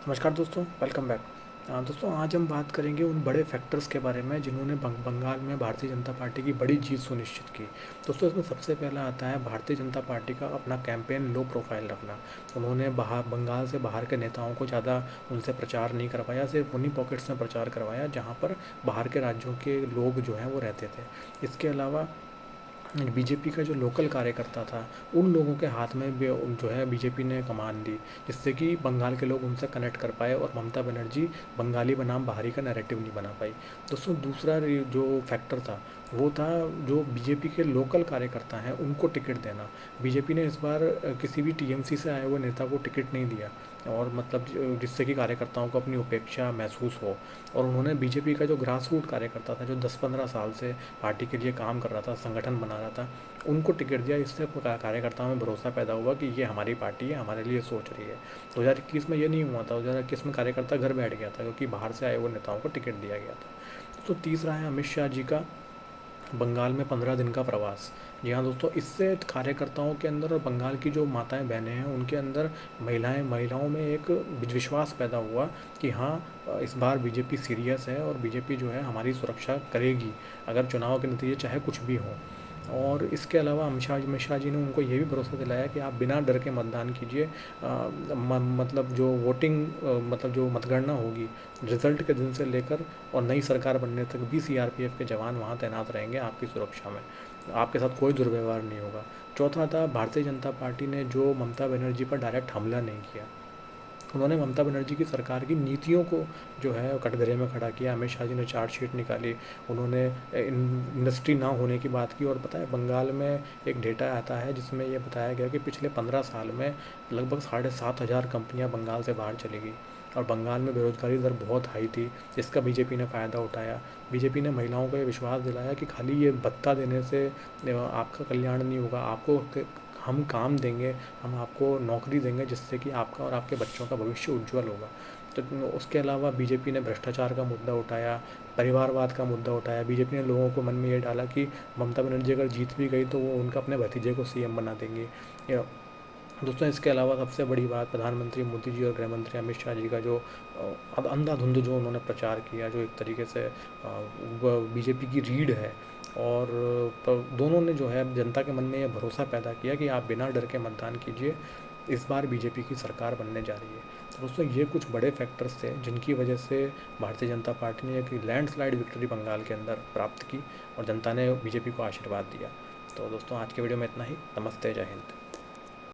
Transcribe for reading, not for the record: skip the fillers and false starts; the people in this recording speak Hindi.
नमस्कार दोस्तों, वेलकम बैक। दोस्तों, आज हम बात करेंगे उन बड़े फैक्टर्स के बारे में जिन्होंने बंगाल में भारतीय जनता पार्टी की बड़ी जीत सुनिश्चित की। दोस्तों, इसमें सबसे पहला आता है भारतीय जनता पार्टी का अपना कैंपेन लो प्रोफाइल रखना। उन्होंने बंगाल से बाहर के नेताओं को ज़्यादा उनसे प्रचार नहीं करवाया, सिर्फ उन्हीं पॉकेट्स में प्रचार करवाया जहाँ पर बाहर के राज्यों के लोग जो हैं वो रहते थे। इसके अलावा बीजेपी का जो लोकल कार्यकर्ता था, उन लोगों के हाथ में भी जो है बीजेपी ने कमान दी, जिससे कि बंगाल के लोग उनसे कनेक्ट कर पाए और ममता बनर्जी बंगाली बनाम बाहरी का नैरेटिव नहीं बना पाई। दोस्तों, दूसरा जो फैक्टर था वो था जो बीजेपी के लोकल कार्यकर्ता हैं उनको टिकट देना। बीजेपी ने इस बार किसी भी टीएमसी से आए हुए नेता को टिकट नहीं दिया, और मतलब जिससे कि कार्यकर्ताओं को अपनी उपेक्षा महसूस हो। और उन्होंने बीजेपी का जो ग्रास रूट कार्यकर्ता था, जो 10-15 साल से पार्टी के लिए काम कर रहा था, संगठन बना रहा था, उनको टिकट दिया। इससे कार्यकर्ताओं में भरोसा पैदा हुआ कि ये हमारी पार्टी है, हमारे लिए सोच रही है। 2021 में ये नहीं हुआ था। 2021 में कार्यकर्ता घर बैठ गया था क्योंकि बाहर से आए हुए नेताओं को टिकट दिया गया था। तो तीसरा है अमित शाह जी का बंगाल में 15 दिन का प्रवास। जी हाँ दोस्तों, इससे कार्यकर्ताओं के अंदर और बंगाल की जो माताएं बहनें हैं उनके अंदर महिलाओं में एक विश्वास पैदा हुआ कि हाँ, इस बार बीजेपी सीरियस है और बीजेपी जो है हमारी सुरक्षा करेगी, अगर चुनाव के नतीजे चाहे कुछ भी हों। और इसके अलावा अमित शाह जी ने उनको ये भी भरोसा दिलाया कि आप बिना डर के मतदान कीजिए। मतलब जो वोटिंग मतलब जो मतगणना होगी, रिजल्ट के दिन से लेकर और नई सरकार बनने तक भी सीआरपीएफ के जवान वहाँ तैनात रहेंगे आपकी सुरक्षा में। आपके साथ कोई दुर्व्यवहार नहीं होगा। चौथा था भारतीय जनता पार्टी ने जो ममता बनर्जी पर डायरेक्ट हमला नहीं किया। उन्होंने ममता बनर्जी की सरकार की नीतियों को जो है कटघरे में खड़ा किया। अमित शाह जी ने चार्जशीट निकाली, उन्होंने इंडस्ट्री ना होने की बात की। और पता है, बंगाल में एक डेटा आता है जिसमें ये बताया गया कि पिछले 15 साल में लगभग 7,500 कंपनियां बंगाल से बाहर चली गई। और बंगाल में बेरोजगारी दर बहुत हाई थी, जिसका बीजेपी ने फ़ायदा उठाया। बीजेपी ने महिलाओं को ये विश्वास दिलाया कि खाली ये भत्ता देने से आपका कल्याण नहीं होगा, आपको हम काम देंगे, हम आपको नौकरी देंगे, जिससे कि आपका और आपके बच्चों का भविष्य उज्जवल होगा। तो उसके अलावा बीजेपी ने भ्रष्टाचार का मुद्दा उठाया, परिवारवाद का मुद्दा उठाया। बीजेपी ने लोगों को मन में ये डाला कि ममता बनर्जी अगर जीत भी गई तो वो उनका अपने भतीजे को सीएम बना देंगे। दोस्तों, इसके अलावा सबसे बड़ी बात, प्रधानमंत्री मोदी जी और गृह मंत्री अमित शाह जी का जो अंधाधुंध जो उन्होंने प्रचार किया, जो एक तरीके से बीजेपी की रीढ़ है। और दोनों ने जो है जनता के मन में यह भरोसा पैदा किया कि आप बिना डर के मतदान कीजिए, इस बार बीजेपी की सरकार बनने जा रही है। तो दोस्तों, ये कुछ बड़े फैक्टर्स थे जिनकी वजह से भारतीय जनता पार्टी ने एक लैंडस्लाइड विक्ट्री बंगाल के अंदर प्राप्त की और जनता ने बीजेपी को आशीर्वाद दिया। तो दोस्तों, आज के वीडियो में इतना ही। नमस्ते, जय हिंद।